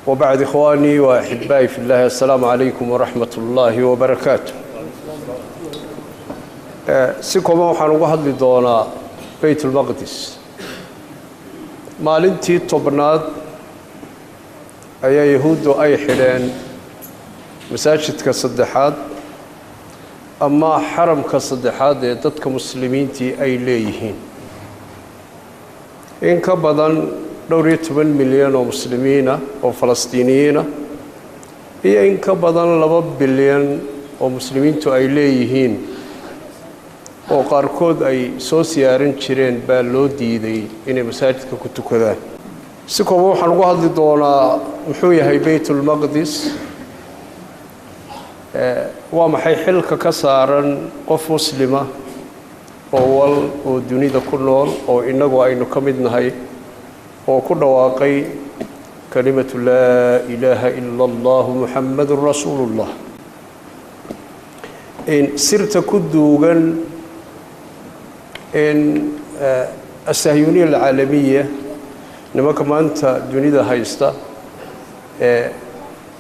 وبعد إخواني وأحبائي في الله السلام عليكم ورحمة الله وبركاته. سيكون وحنو واحد لدونا بيت المقدس maalintii tobnaad ayaa yahuuddu ay xidheen masaajidka saddexaad ama xaramka saddexaad ee dadka muslimiintii ay leeyihiin in ka badan 12 milyan oo muslimiina oo falastiiniyiina iyo in ka badan 2 bilyan oo muslimiintu ay leeyihiin oo qaarkood ay soo siyaaran jireen baa loo diiday inay masaajidka ku tukadaan. si kooban waxaan ugu hadli doonaa muxuu yahay Baytul Maqdis, waa maxay xilka ka saaran qof muslima oo dunida ku nool oo inagu aynu ka mid nahay oo ku dhawaaqay kalimatu laa ilaaha illa allah muhammadur rasuulullah. in sirta ku duugan إن الصهيونية العالمية لما كمان دنيا هايستا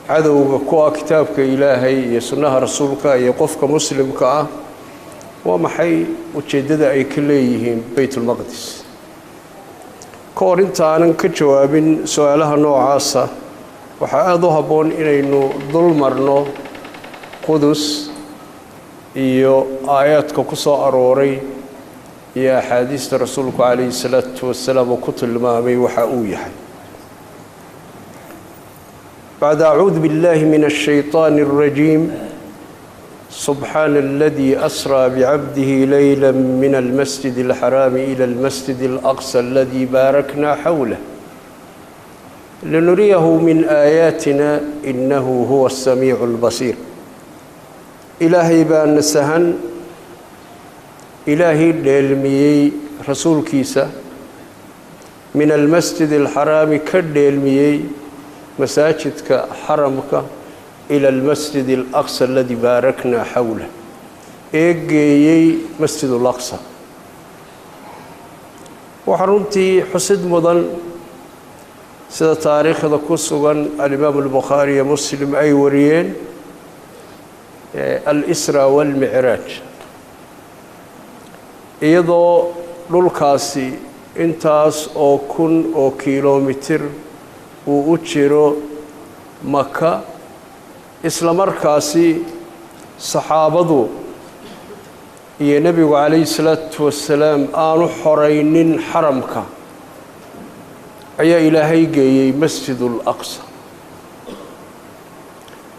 عدو كوا كتابك إلهي يسنها رسولك يقفك مسلم كا ومحي وتشدد أي كليهم بيت المقدس. كورنت أنا كجواب سؤالها نوع عاصة وحاضها بون إنه ظلمرنا قدس إيو آيات كقصة أروري يا حديث رسولك عليه الصلاة والسلام وكتل المامي وحاويح. بعد أعوذ بالله من الشيطان الرجيم. سبحان الذي أسرى بعبده ليلا من المسجد الحرام إلى المسجد الأقصى الذي باركنا حوله لنريه من آياتنا إنه هو السميع البصير. إلهي بان سهن إلهي دلمي رسول كيسا من المسجد الحرام كدلمي مساجدك حرمك إلى المسجد الأقصى الذي باركنا حوله إيجي مسجد الأقصى. وحرمتي حسد مضن سيدا تاريخ ذا كسوغا الإمام البخاري مسلم أي وريين الإسراء والمعراج iyadoo dhulkaasi intaas oo kun oo kiiloomitir uu u jiro Maka isla markaasi saxaabadu iyo nabigu kaleey salaatu wasalaam aanu xoreynin xaramka ayaa ilaahay geeyay masjidul aqsa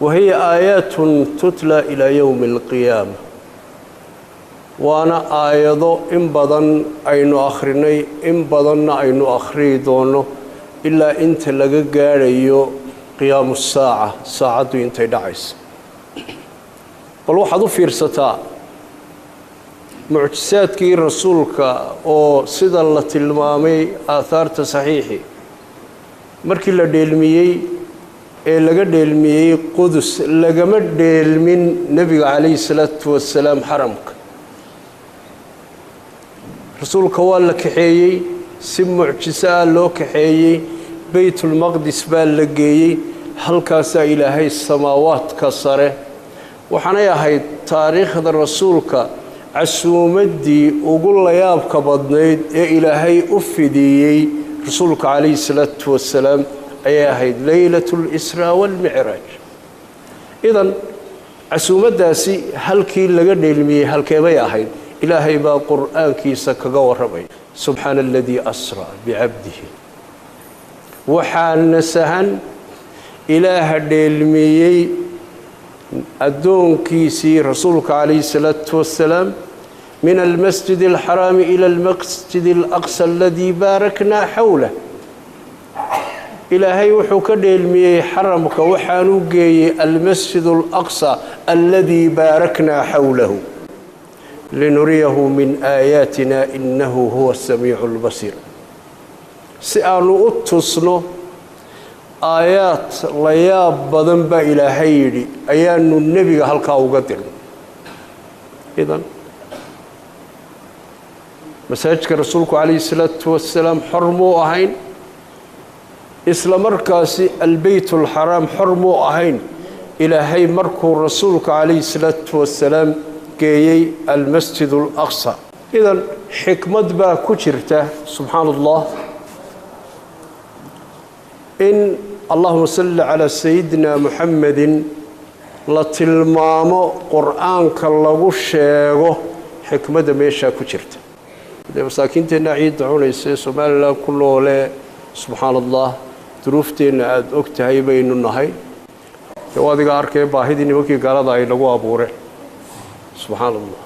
وهي آيات تتلى إلى يوم القيامة. وانا آيادو إن بدن أينو أخريني إن بدن أينو أخري دونو إلا إنت لغا غاريو قيام الساعة ساعة إنت دعيس. بل waxaad u fiirsataa mucjisaadkii rasuulka oo sida la tilmaamay aatharta saxiixi markii la dheelmiyay ee laga dheelmiyay Qudus lagama dheelmin nabiga kaleey salaatu wasalaam xaramka. رسولك والله كحيي سم معجزة لو كحيي بيت المقدس باللقي هل كاسا إلى هاي السماوات كسره وحنا هاي تاريخ الرسولك عسومدي وقول له يابك بدنيد إلى هاي أفدي رسولك عليه الصلاة والسلام أي هاي ليلة الإسراء والمعراج. إذن عسومداسي هل كي لقد علمي هل كيبيا هاي إلهي با قرآن كيسا كغوربي. سبحان الذي أسرى بعبده وحان سهن إله ديلمي الدون كيسي رسولك عليه الصلاة والسلام من المسجد الحرام إلى المسجد الأقصى الذي باركنا حوله. إلهي وحوك ديلمي حرمك وحانوكي المسجد الأقصى الذي باركنا حوله لنريه من آياتنا إنه هو السميع البصير. سألو أتصنو آيات لياب بدن با إلهي أيان النبي هلكا وقدر. إذن مساجك رسولك عليه الصلاة والسلام حرمو أهين isla markaasi albaytul xaraam xor muu ahayn ilaahay markuu rasuulka calayhi salaatu wasalaam geeyey almasjid alaqsa idan xikmad baa ku jirta subxaan allah in allahuma salli calaa sayidina muxamedin la tilmaamo qur'aanka lagu sheego xikmadda meeshaa ku jirta dee masaakiinteenna ciidda cunaysa ee somalilan ku noole subxaan allah duruufteenna aada og tahay baynu nahay dee adiga arkee baahidii nimankii gaalada ay nagu abuureen subxaan allah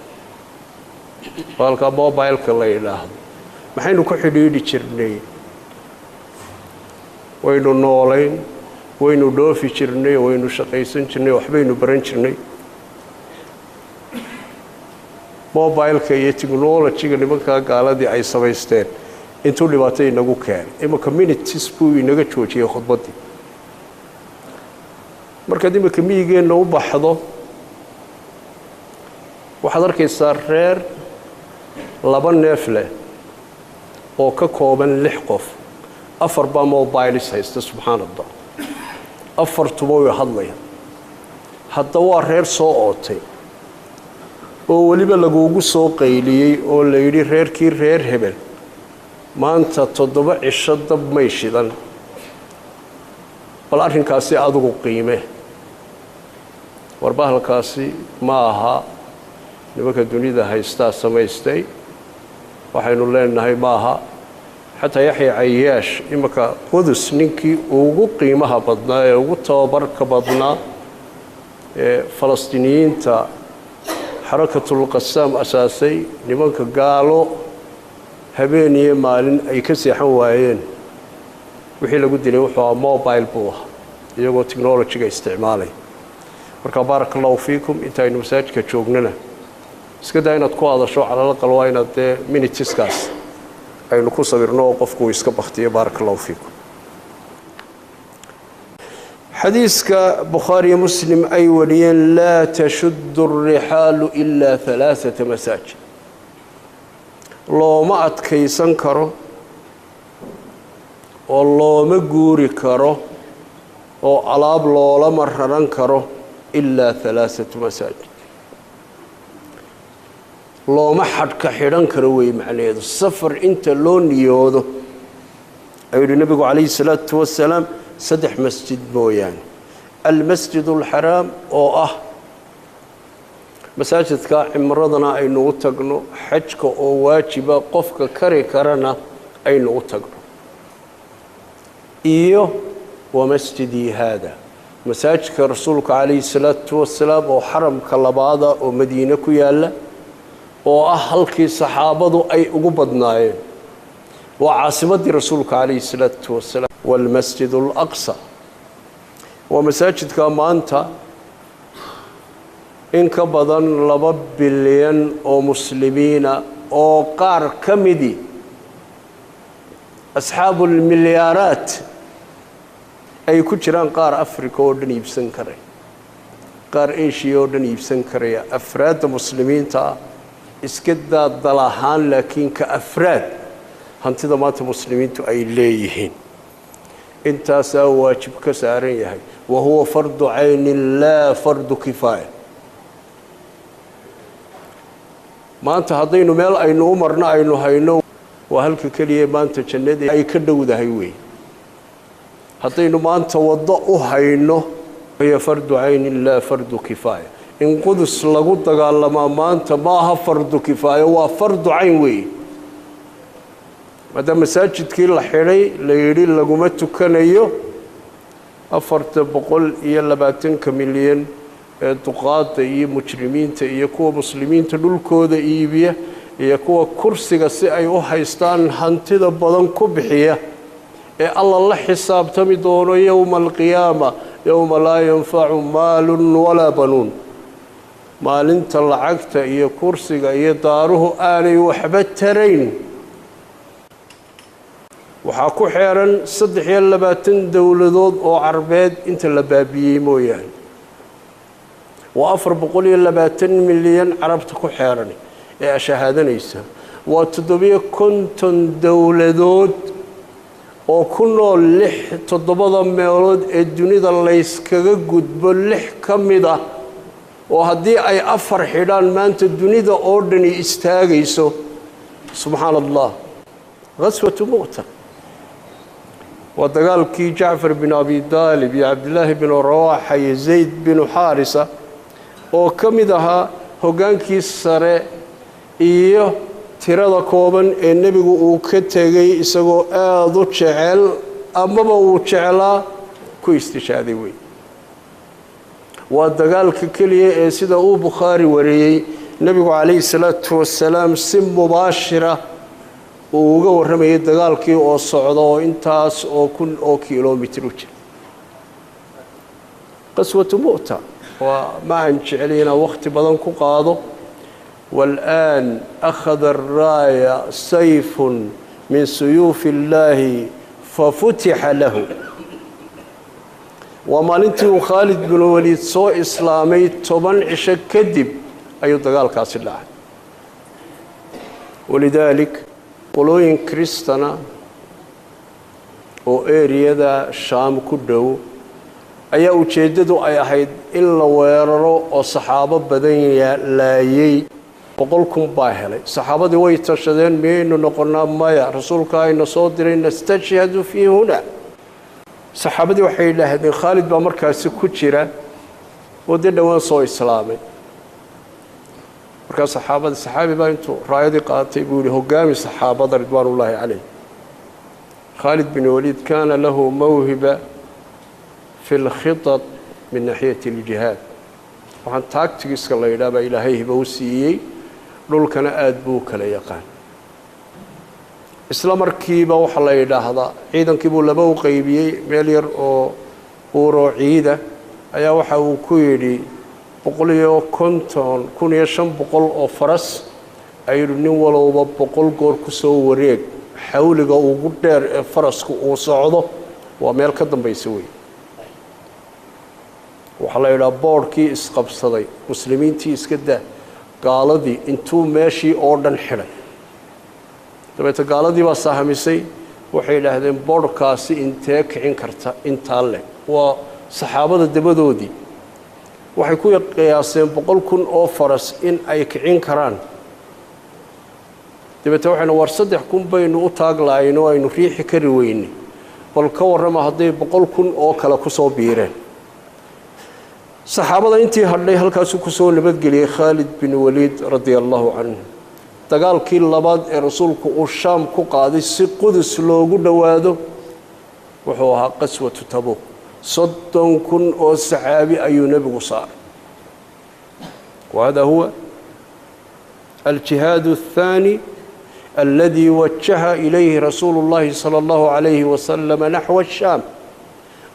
baalka mobileka la yidhaahdo maxaynu ku xidhiidhi jirnay waynu noolayn waynu dhoofi jirnay waynu shaqaysan jirnay waxbaynu baran jirnay mobileka iyo technologyga nimankaa gaaladii ay samaysteen intuu dhibaato inagu keenay imanka minutes buu inaga joojiyey khudbaddii markaad imanka miyigeenna u baxdo waxaad arkaysaa reer 2 neef leh oo ka kooban 6 qof 4 baa mobiles haysta subxaan allah 4 tuba way hadlayaan hadda waa reer soo ootay oo weliba laguugu soo qayliyey oo la yidhi reerkii reer hebel maanta 7 cisho dab may shidan bal arrinkaasi adigu qiime warbahalkaasi ma aha nimanka dunida haystaa samaystay waxaynu leenahay ma aha xataa yaxya cayaash imanka qudus ninkii ugu qiimaha badnaa ee ugu tababarka badnaa ee falastiiniyiinta xarakatulqasaam asaasay nimanka gaalo habeen iyo maalin ay ka seexan waayeen wixii lagu dilay wuxuu ahaa mobile buu ahaa iyagoo technologyga isticmaalay marka baaraka allahu fiikum intaynu masaajidka joognana iska daa inaad ku hadasho calal aqal waa inaad dee miniteskaas aynu ku sawirno oo qofku iska baktiyo baaraka allahu fiikum xadiiska bukhaari iyo muslim ay wariyeen laa tashuddu alrixaalu ilaa 3 masaajid looma adkaysan karo oo looma guuri karo oo alaab loolama raran karo ilaa 3 masaajid looma xadhka xidhan karo wey macnaheedu safar inta loo niyoodo ayuu yidhi nabigu calayhi salaatu wasalaam 3 masjid mooyaane almasjid alxaraam oo ah masaajidka cimradana aynu u tagno xajka oo waajiba qofka kari karana aynu u tagno iyo wamasjidii haada masaajidka rasuulka calayhi salaatu wasalaam oo xaramka labaada oo madiine ku yaalla oo ah halkii saxaabadu ay ugu badnaayeen waa caasimaddii rasuulka calayhi salaatu wasalaam walmasjid alaqsa waa masaajidka maanta in ka badan 2 bilyan oo muslimiina oo qaar ka midii asxaabulmilyaaraat ay ku jiraan qaar africa oo dhan iibsan karay qaar asia oo dhan iibsan karaya afraadda muslimiinta iska daadal ahaan laakiin ka afraad hantida maanta muslimiintu ay leeyihiin intaasaa waajib ka saaran yahay wahuwa fardu caynin laa fardu kifaaya maanta haddaynu meel aynu u marno aynu hayno waa halka keliya maanta jannadii ay ka dhowdahay wey haddaynu maanta waddo u hayno hiya fardu caynin laa fardu kifaaya in qudus lagu dagaalamaa maanta ma aha fardu kifaaya waa fardu cayn wey maadaama masaajidkii la xidhay la yidhi laguma tukanayo 420 milyan ee duqaadda iyo mujrimiinta iyo kuwa muslimiinta dhulkooda iibiya iyo kuwa kursiga si ay u haystaan hantida badan ku bixiya ee alla la xisaabtami doono yowma alqiyaama yowma laa yanfacu maalun walaa banuun maalinta lacagta iyo kursiga iyo daaruhu aanay waxba tarayn waxaa ku xeeran 23 dowladood oo carbeed inta la baabiyey mooyaane waa 420 milyan carabta ku xeeran ee shahaadanaysa waa 750 dowladood oo ku nool 6-7 meelood ee dunida la iskaga gudbo 6 ka mid ah oo haddii ay 4 xidhaan maanta dunida oo dhan istaagayso subxaanallah غزوة مؤتة ودقالكي جعفر بن أبي طالب يا عبد الله بن رواحة يا زيد بن حارثة وكمدها هوغانكي السرى إيوه tirada kooban ee nabigu uu ka tagay isagoo aad u jecel ama uu jeclaa ku istishaaday way waa dagaalka kaliya ee sida uu Bukhari wariyay nabigu kaleey salaatu wasalaam si mubaashira uu uga warramay dagaalkii oo socdo oo intaas oo kun oo kiiloomitir u jira qaswatu mu'ta wa ma aan jeclayna waqti badan ku qaado والآن أخذ الراية سيف من سيوف الله ففتح له وما ننتي خالد بن الوليد سو إسلامي طبعا عشق كذب أي دقال كاس الله ولذلك قلوين كريستنا وإيريا ذا الشام كله أي أجددوا أي أحد إلا ويرروا الصحابة بدنيا لايي boqolkun baa helay saxaabadii way tashadeen meeynu noqonaa maya rasuulka ayna soo diray nastashhadu fi huna saxaabadii waxay ilaahdeen Khalid baa markaas ku jira oo dhawaan soo islaamay markaas saxaabi baa intuu raayadii qaatay buu hogaami saxaabada ridwaanullaahi calayhi Khalid bin Walid kana lahu mawhiba fi al-khitat min nahiyati al-jihad waxaan taagtigiska la yiraahdo ilaahay hiba u siiyay dhulkana aad buu kala yaqaan isla markiiba waxa la yiraahdaa ciidankii buu laba u qaybiyay meel yar oo uuro ciida ayaa waxa uu ku yiri 150 oo faras ayuu nin walba 100 goor ku soo wareeg xawliga ugu dheer ee farasku uu socdo waa meel ka dambaysa way waxa la yiraahdaa boorkii isqabsaday muslimiintii iska daa gaaladii intuu meeshii oo dhan xidhay dabeeta gaaladii baa saahamisay waxay ilaahdeen boorkaasi intee kicin karta inta le waa saxaabada dabadoodii waxay ku qiyaaseen 100,000 oo faras in ay kicin karaan dabeeta waxayna war 3,000 baynu u taaglaayno aynu riixi kari weynay bal ka warrama haday 100,000 oo kale ku soo biireen saxaabada intii hadhay halkaas ku soo nabadgeliyay Khalid bin Walid radiyallahu anhu dagaalkii labaad ee rasuulku uu Shaam ku qaaday si Qudus loogu dhawaado wuxuu ahaa qaswatu Tabuk 30,000 oo saxaabi ayuu nabigu saaray وهذا هو الجهاد الثاني الذي وجه إليه رسول الله صلى الله عليه وسلم نحو الشام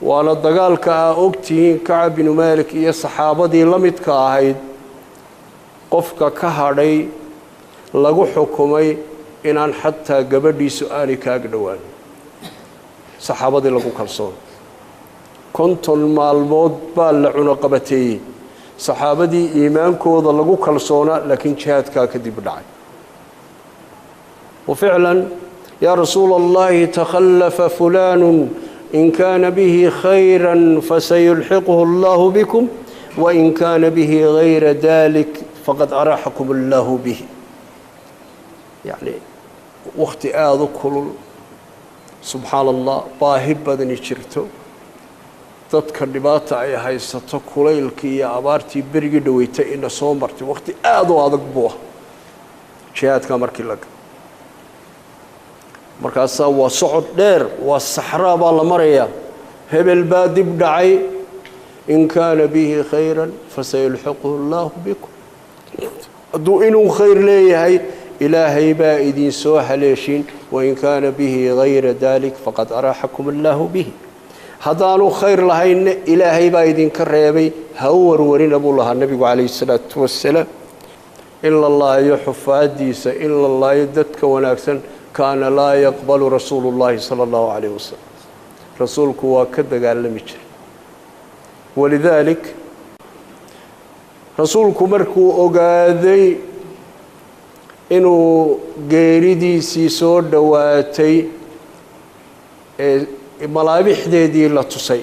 وانا دغالك اوغتين كعب بن مالك iyo saxaabadii lamidka ahayd qofka ka hadhay lagu xukumay inaan xataa gabadhiisu aani kaaga dhawaan saxaabadii lagu kalsoon konton maalmood baa la cuno qabatay saxaabadii iimaankooda lagu kalsoona laakiin jihaadka ka dib dhacay وفعلا يا رسول الله تخلف فلان إن كان به خيرا فسيلحقه الله بكم وإن كان به غير ذلك فقد أراحكم الله به يعني وقت كل سبحان الله باهب بدني شرته تذكر دبات أي هاي ستكوليل كي أبارتي برجع دويت إن صومرتي وقت هذا بوه شهاد كمر كلك markaas waa socod dheer waa saxraa baa la maraya hebel baa dib dhacay in kaana bihi khayran fasayulhiquhu Allah bikum adu inuu khayr leeyahay ilaahay baa idin soo haleeshin wa in kaana bihi ghayra dalik faqad arahakum Allah bihi hadaanu khayr lahayn ilaahay baa idin ka reebay ha warwarin abu laha nabigu kaleey salaatu wassalaam illa Allah yuhfadiisa illa Allah dadka wanaagsan كان لا يقبل رسول الله صلى الله عليه وسلم رسولك وكذا قال لم يجري ولذلك رسولك مركو أقاذي إنه قيردي سيسور دواتي malaabixdeedii la tusay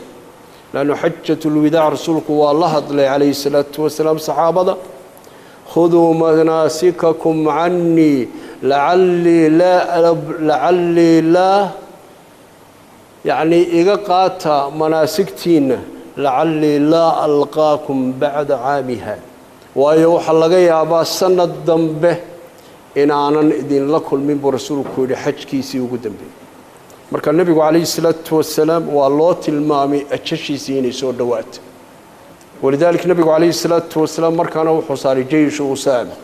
laannu xajatulwidaac rasuulku waa la hadlay calayhi salaatu wasalaam saxaabada khuduu manaasikakum cannii lacallii laa yacnii iga qaata manaasigtiinna lacallii laa alqaakum bacda caamiha waayo waxaa laga yaabaa sanad dambe inaanan idinla kulmin buu rasuulku yidhi xajkiisii ugu dambeeyey marka nebigu calayhi salaatu wasalaam waa loo tilmaamay ajashiisii inay soo dhowaato walidaalika nebigu calayhi salaatu wasalaam markaana wuxuu saaray jeyshu usaama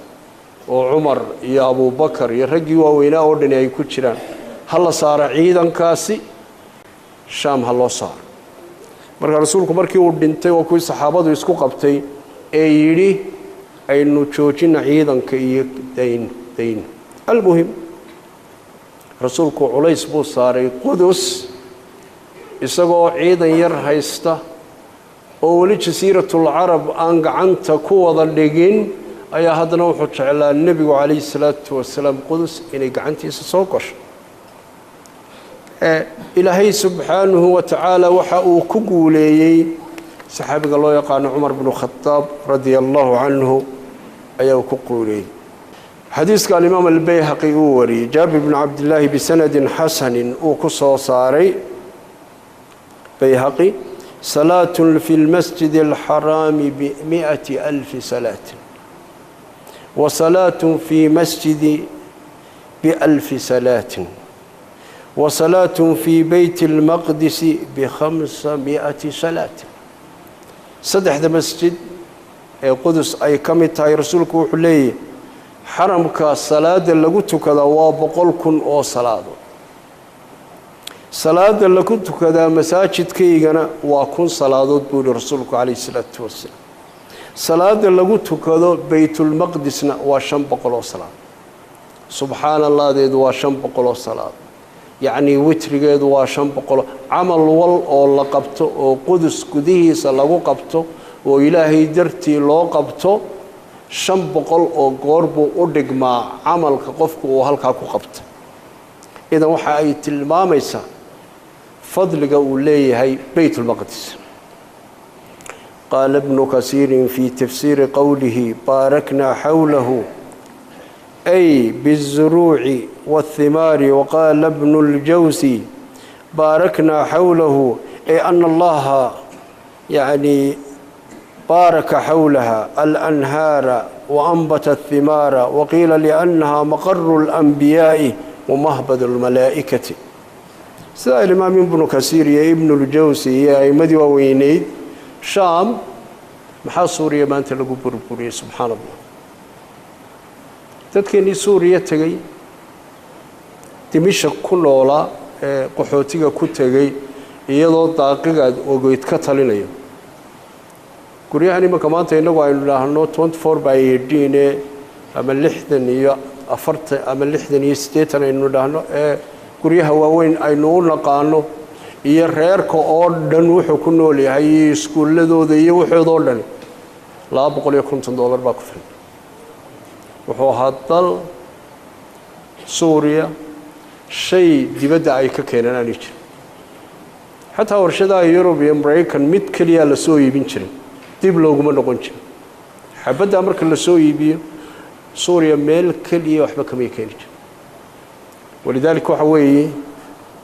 oo cumar iyo abubakar iyo raggii waaweynaa oo dhani ay ku jiraan ha la saaro ciidankaasi shaam ha loo saaro marka rasuulku markii uu dhintay waa kuwii saxaabadu isku qabtay ee yidhi aynu joojina ciidanka iyo dayn almuhim rasuulku culays buu saaray qudus isagoo ciidan yar haysta oo weli jasiiratul carab aan gacanta ku wada dhigin ayaa haddana wuxuu jeclaa nebigu calayhi salaatu wasalaam qudus inay gacantiisa soo gasho ilaahay subxaanahu wa tacaala waxa uu ku guuleeyey saxaabiga loo yaqaano cumar bnu khadaab radia allahu canhu ayaa uu ku guuleeyey xadiiska alimaam albayhaqi uu wariyey jaabir bnu cabdillaahi bisanadin xasanin uu ku soo saaray bayhaqi salaatun fi lmasjidi alxaraami bimi'ati alfi salaatin wa salaatun fi masjidi bialfi salaatin wa salaatun fi beyti almaqdisi b500 salaatin saddexda masjid ee qudus ay ka mid tahay rasuulku wuxuu leeyahy xaramka salaada lagu tukadaa waa 100,000 oo salaado salaada lagu tukadaa masaajidkaygana waa 1,000 salaadood buu yidhi rasuulku calayhi salaatu wasalaam salaada lagu tukado baytulmaqdisna waa 500 oo salaad subxaana allahdeedu waa 500 oo salaad yacnii witrigeedu waa 500 camal wal oo la qabto oo qudus gudihiisa lagu qabto oo ilaahay dartii loo qabto 500 oo goor buu u dhigmaa camalka qofku uu halkaa ku qabta idan waxa ay tilmaamaysaa fadliga uu leeyahay baytulmaqdis qaala ibnu kasiirin fii tafsiiri qowlihi baaraknaa xawlahu ay biاlzuruuci waاlhimaari waqaala ibnu اljawsi baaraknaa xawlahu ay ana allaha yacni بارك حولها الأنهار وأنبت الثمار وقيل لأنها مقر الأنبياء ومهبد الملائكة سائل الإمام ابن كثير يا ابن الجوزي يا أيمدي ووينيد شام محا سوريا ما أنت لقوا بربوريا سبحان الله تذكرني سوريا تجي دمشق كلها قحوتيga ku tagay iyadoo daqiiqad ogoyd ka talinaya guryahan imika maanta inagu aynu idhaahno 24/18 ama 60 iyo 40 ama 60 iyo 80 aynu idhaahno guryaha waaweyn aynu u naqaano iyo reerka oo dhan wuxuu ku nool yahay iskuuladooda iyo wuxuudoo dhan $250 baa ku filan wuxuu hadal Suuriya shay dibadda ay ka keenaan aan jirin xataa warshadaha Yurub iyo Mareykan mid kaliya la soo iibin jiray dib looguma noqon jirin xabadda marka la soo iibiyo Suuriya meel kaliya waxba kama keenin jirin walidaalka waxa weeye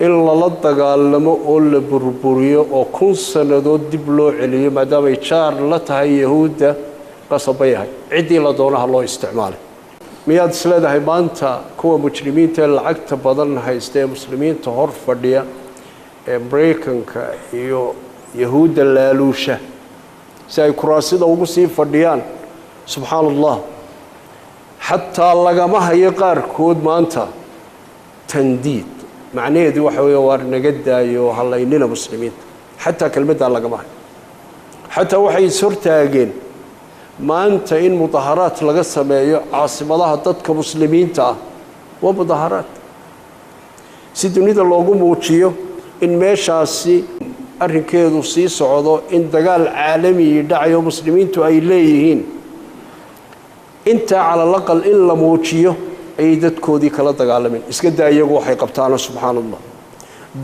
in la dagaalamo oo la burburiyo oo 1,000 sanadood dib loo celiyo maadaama ay jaar la tahay yahuudda qasabayahay cidii la doonaha loo isticmaalay miyaad isleedahay maanta kuwa mujrimiinta lacagta badan haysta ee muslimiinta hor fadhiya ee Mareykanka iyo yahuudda laaluusha si ay kuraasida ugu sii fadhiyaan subxaanallah xataa lagama hayo qaarkood maanta tandiid macnaheedu waxa weeye waar naga daayo halaynina muslimiinta xataa kelmadda lagama hayo xataa waxay sortaageen maanta in mudaharaad laga sameeyo caasimadaha dadka muslimiinta ah waa mudaharaad si dunida loogu muujiyo in meeshaasi arrinkeedu sii socdo in dagaal caalami dhacayo muslimiintu ay leeyihiin inta cala laqal in la muujiyo ay dadkoodii kala dagaalameen iska daa iyagu waxay qabtaan subxaanallah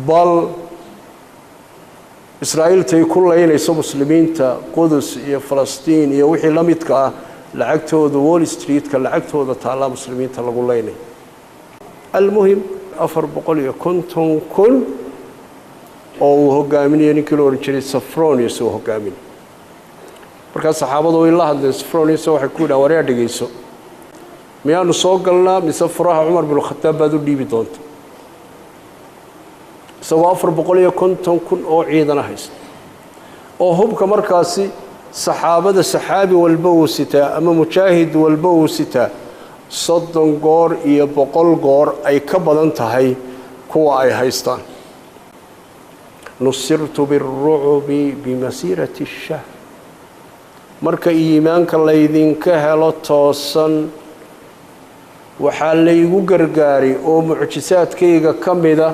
bal إسرائيل تيكون لينيسو مسلمين تا قدس يا فلسطين يا وحي لميتك لعقته ذا وول ستريت كلعقته ذا تعالى مسلمين تلاقوا ليني المهم أفر بقول كنتم كن أو هو قامين يعني كيلو رجلي سفرون يسوه هو قامين بركان صحابة الله هذا سفرون يسوه حكون أوريا دقيسو ميانو صوغلنا مسفرها عمر بن الخطاب بدو دي بدونت سواء أفر بقول كنتم كن أو عيدنا هيس أو هم كمركاسي صحابة الصحابي والبوستا أما مجاهد والبوستا صدن قور يبقل قور أي كبدن تهي كوا أي هيستان نصرت بالرعب بمسيرة الشهر مركا إيمانك الليذين كهلا توصن وحاليغو غرغاري أو معجزات كيغا كميدا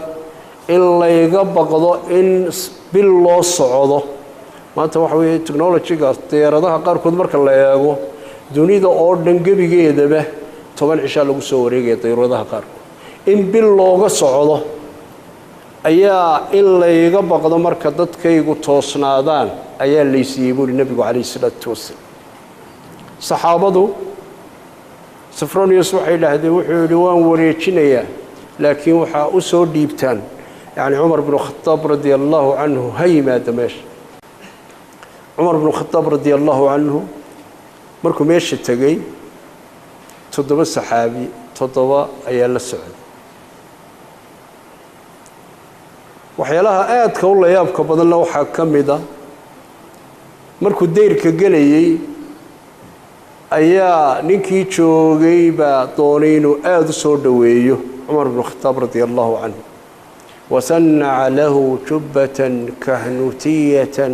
إلا يغبقضو إن بالله صعوده maanta waxa weeye technology-ga diyaaradaha qaar kood marka la eego dunida oo dhan gabigeedaba 10 cisha lagu soo wareegay diyaaradaha qaar in bil looga socdo ayaa in la iga baqdo marka dadkaygu toosnaadaan ayaa la siiyay nabigu kaleey salaatu wasalaam saxaabadu Safronius waxay dhahdeen wuxuu yiri waan wareejinayaa laakiin waxa u soo dhiibtaan yani Umar ibn Khattab radiyallahu anhu hayma damash عمر بن الخطاب رضي الله عنه مركو ماشي تغي تضبا صحابي تضبا ايا لا سعود waxyaalaha aadka u layaabka badan waxa kamida markuu deyrka galayay ayaa ninkii joogay ba doonay inuu aad u soo dhaweeyo Umar ibn Khattab radiyallahu anhu wasanna lahu jubbatan kahnutiyatan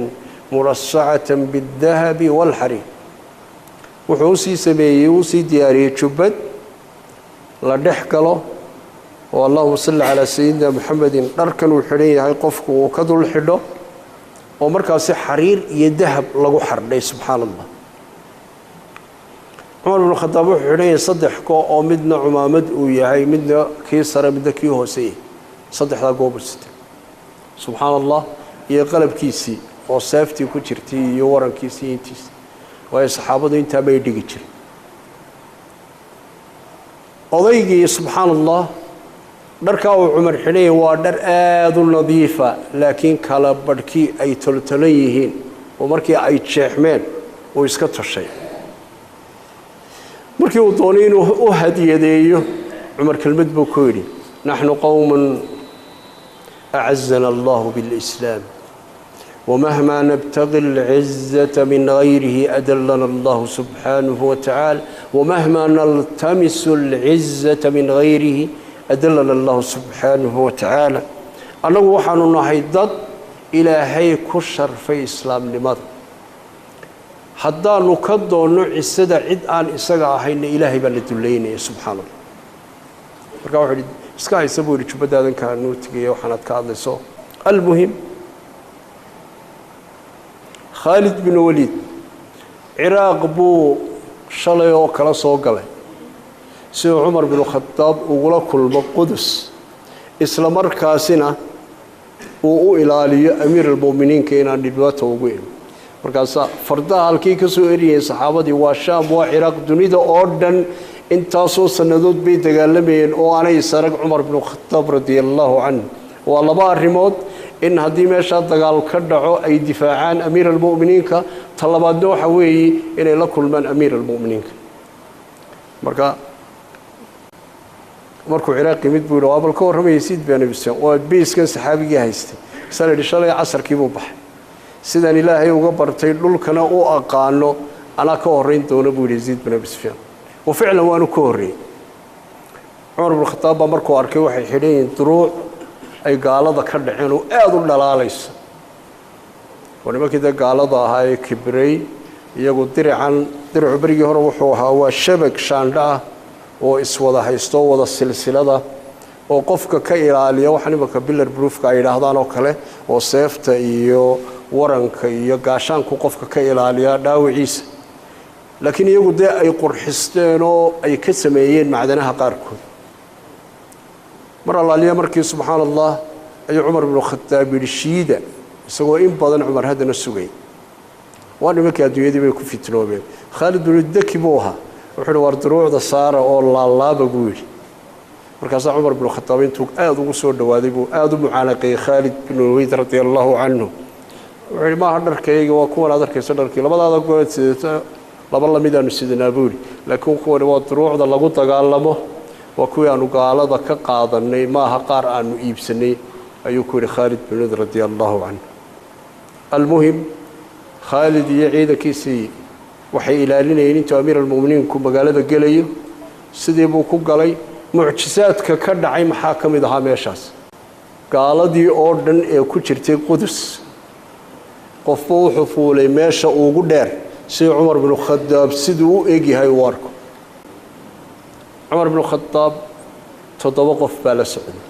مرصعة بالذهب والحرير وحوسي سميه وسي دياري جبد لا دحكله والله صلى على سيدنا محمد دركن وحريه هاي قفك وكدل حدو ومركاسي حرير يذهب لغو حردي سبحان الله عمر بن الخطاب وحريه صدحكو او مدنا عمامد وياهي مدنا كيسر مدنا كي هوسي صدح لا غوبست سبحان الله يا قلب كيسي oo safety ku jirtay iyo warankiisii intiis way saxaabadu inta bay dhigi jireen odaygii subhanallah dharka uu Umar xilay waa dhar aad u nadiifa laakiin kala badhkii ay toltolan yihiin oo markii ay jeexmeen oo iska tashay markii uu doonay inuu u hadiyadeeyo Umar kelmad buu ku yiri nahnu qawmun a'azzana Allah bil Islam ومهما نبتغي العزة من غيره أدلنا الله سبحانه وتعالى ومهما نلتمس العزة من غيره أدلنا الله سبحانه وتعالى أنا وحنا نهيض إلى هي كشر في إسلام لماذا حتى نكدو نوع السدع عد عن إسقى حين إلهي بلدليني سبحان الله رجعوا حديد إسقى يسبوا لي شو بدأ كان نوتي وحنا تكاذب سو المهم خالد بن وليد عراق بو شلي oo kala soo galay si Umar bin Khattab ugula kulmo Qudus isla markaasina uu u ilaaliyo amiir al-muuminiin inaan dhibaato ugu yeelin markaas fardaha halkii ka soo eriyay saxaabadii waa Shaam waa Ciraaq dunida oo dhan intaasoo sanadood bay dagaalamayeen oo aanay sarag Umar bin Khattab radiyallahu anhu waa laba arimood in hadii meesha dagaal ka dhaco ay difaacaan amiir al-muuminiinka talabaadna waxa weeye inay la kulmaan amiir al-muuminiinka markuu Ciraaqi mid buu waa balka warramaysid baan ibsan oo beeskan saxaabiga haystay sanad shalay casarkii buu baxay sidan ilaahay uga bartay dhulkana uu aqaano ana ka horeyn doono buu Yazid bin Abi Sufyan oo ficlan waanu ka horeey Umar bin Khattab markuu arkay waxay xidheen duruuc ay gaalada ka dhaceen oo aad u dhalaalayso wanimakida gaalada ahaa kibray iyagu diracu barigii hore wuxuu ahaa waa shabag shaandha oo iswada haysto wada silsilada oo qofka ka ilaaliya waxa nimanka pillar proofka ay yiraahdaan oo kale oo seefta iyo waranka iyo gaashaanku qofka ka ilaaliya dhaawiciisa laakiin iyagu ay qurxisteen oo ay ka sameeyeen macdanaha qaarkood mar allaaliya markii subxaan allah أي عمر بن الخطاب الشيدة سوى إن بدن عمر هذا نسوي وأنا ما كان يدي بيكون في تنوبين خالد بن الدكي بوها وحنا وردروع ذا صار الله بقول مركز عمر بن الخطاب انتو آدو سور دواديبو آدو معانقي خالد بن الوليد رضي الله عنه وحنا ما هدركي وكون هدركي صدركي لما هذا قلت سيدتا لما الله ميدان سيدنا بولي لكن كون وردروع ذا لغو تقالمه وكوي أنو قال ذا كقاضني ما هقار أنو إيبسني أيكون خالد بن الوليد رضي الله عنه المهم خالد يعيد كيسي waxay ilaalinayeen inta amiir al-muuminiinku magaalada galayo sidii buu ku galay mucjisaadka ka dhacay maxaa kamid ahaa meeshaas gaaladii oo dhan ee ku jirtay Qudus qofku wuxuu fuulay meesha ugu dheer si Umar ibn Khattab siduu u eegyahay warku Umar ibn Khattab toddoba qof baa la socday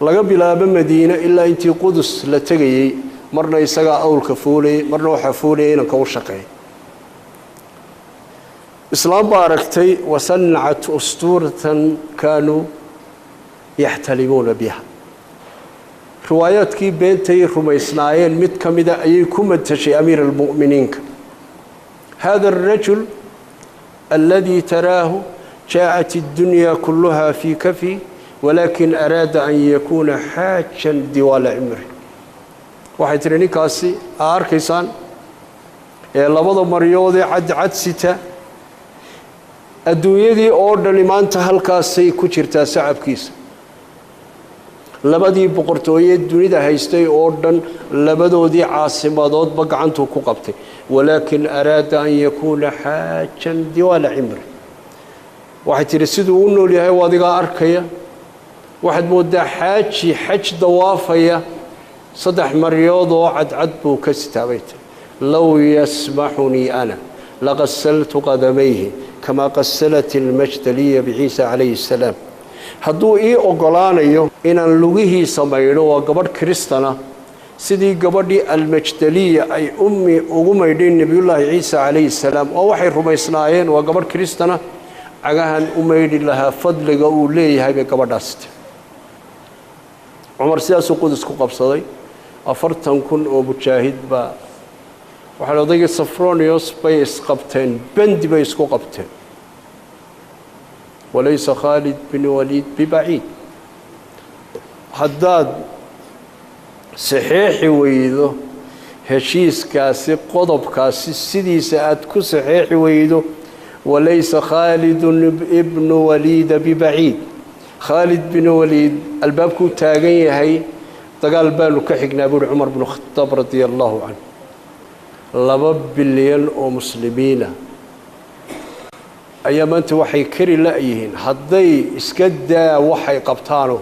laga bilaabo Madiina ilaa intii Qudus la tagayay مرنا يسقى أول كفولي مرنا وحفولي إن كون شقي إسلام باركتي وصنعت أسطورة كانوا يحتلمون بها روايات كي بنتي رميسنايين متكمدة أيكم التشي أمير المؤمنين هذا الرجل الذي تراه جاءت الدنيا كلها في كفي ولكن أراد أن يكون حاجا دوال عمره waxay tiri ninkaasi arkaysan ee labada maryood ee cad sita adduunyadii oo dhan maanta halkaasay ku jirtaa sacabkiisa labadii boqortooyee dunida haystay oo dhan labadoodii caasimadood ba gacantu ku qabtay walaakin araada an yakuna haajan diwala imri waxay tiri sidoo uu nool yahay wadiga arkaya waxad moodaa xaj dawaafaya صدح مريوض وعد بو كستابيت لو يسمحني أنا لغسلت قدميه كما غسلت المجدلية بعيسى عليه السلام هدو إيه أقلانيو إن اللغيه سمينو وقبر كريستنا سيدي قبر المجدلية أي أمي دين نبي الله عيسى عليه السلام أو وحي رميسنايين وقبر كريستنا عقاهن أمي لها فضل قوليه هاي بقبر داست عمر سياسو قدس كقبصدي أفرتهم كن أو مجاهد با وحنا ضيق صفرونيوس بيس قبتين بند بيس قبتين وليس خالد بن وليد ببعيد حداد صحيح ويدو هشيس كاسي قضب كاسي سيدي ساعات كو صحيح ويدو وليس خالد ابن وليد ببعيد خالد بن وليد الباب كو تاغن هي دغال بالو كخغنا ابو عمر بن الخطاب رضي الله عنه 2 بليون oo muslimiina ayaa maanta waxay kari laayihiin haday iska daa waxay qabtaano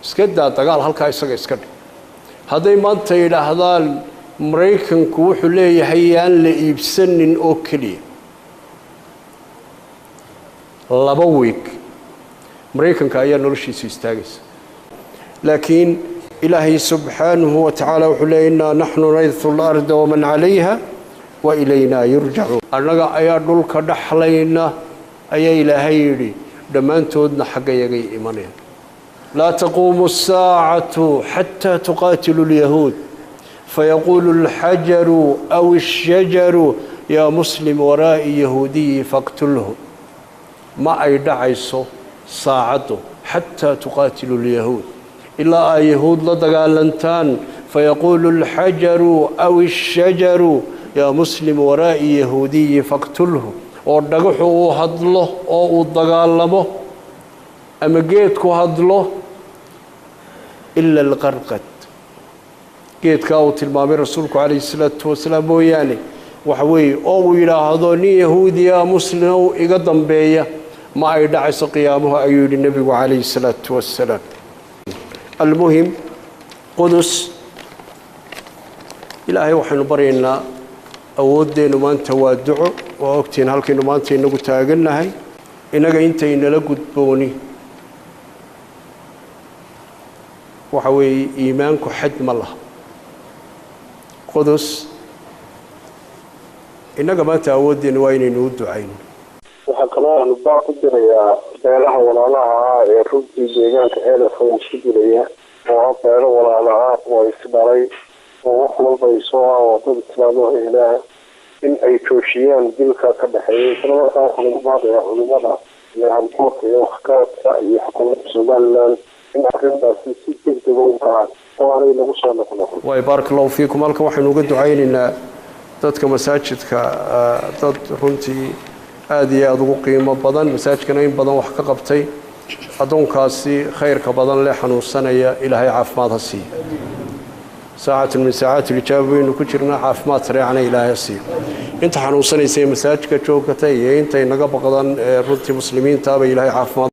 iska daa dagaal halka isaga iska dhig haday maanta yiraahdaan Mareykanku wuxuu leeyahay aan la iibsanin oo kaliya 2 week مريكان كأيان نرشي سيستاجس لكن إلهي سبحانه وتعالى وحلينا نحن نرث الأرض ومن عليها وإلينا يرجعون أرجع أيان نلك نحلينا أي إلهي دمان تودنا حق يجي إيمانين لا تقوم الساعة حتى تقاتل اليهود فيقول الحجر أو الشجر يا مسلم وراء يهودي فاقتله ما أيدعيسو ساعته حتى تقاتل اليهود إلا يهود لدغالنتان فيقول الحجر أو الشجر يا مسلم وراء يهودي فاقتله ودغخو هدله او دغالمه اما جيدكو هدله إلا القرقد جيدكا او تلمامي رسولك عليه الصلاة والسلام وياني وحوي او يراهدو ني يهودي يا مسلم او ايغا دنبيا ما يدعس قيامه أيود النبي عليه الصلاة والسلام المهم قدس إلهي وحن برينا أودين وما أنت وادعو وأكتين هالكين وما أنت إنه تاجلنا هاي إنك أنت إن لقد بوني وحوي إيمانك حد الله قدس إنك ما تودين وين نود عين waxaa kaloo aan baa ku dirayaa beelaha walaalaha ee runtii deegaanka eeda fooq ku jiraya وغير ولا أنا ويسبري ووحول بيسوع وطب إسلامه إلى إن أي توشيان دلك كبحي فلما تأخذ بعض علماء يعني كوكي وحكاية رأي حكومة سومالان إن أخذنا في سيكين تقوم وعلي لغسان لكم ويبارك الله فيكم ألكم وحين وقد عيننا dadka masaajidka dad runtii aad iyo aad ugu qiimo badan masaajidkana in badan wax ka qabtay adoonkaasi khayrka badan leh xanuunsanaya ilaahay caafimaad ha siiyo saacad min saacad ijaabeynu ku jirna caafimaad sareecana ilaahay ha siiyo inta xanuunsanaysa masaajidka joogtay iyo inta inaga baqdan runtii muslimiinta ba ilaahay caafimaad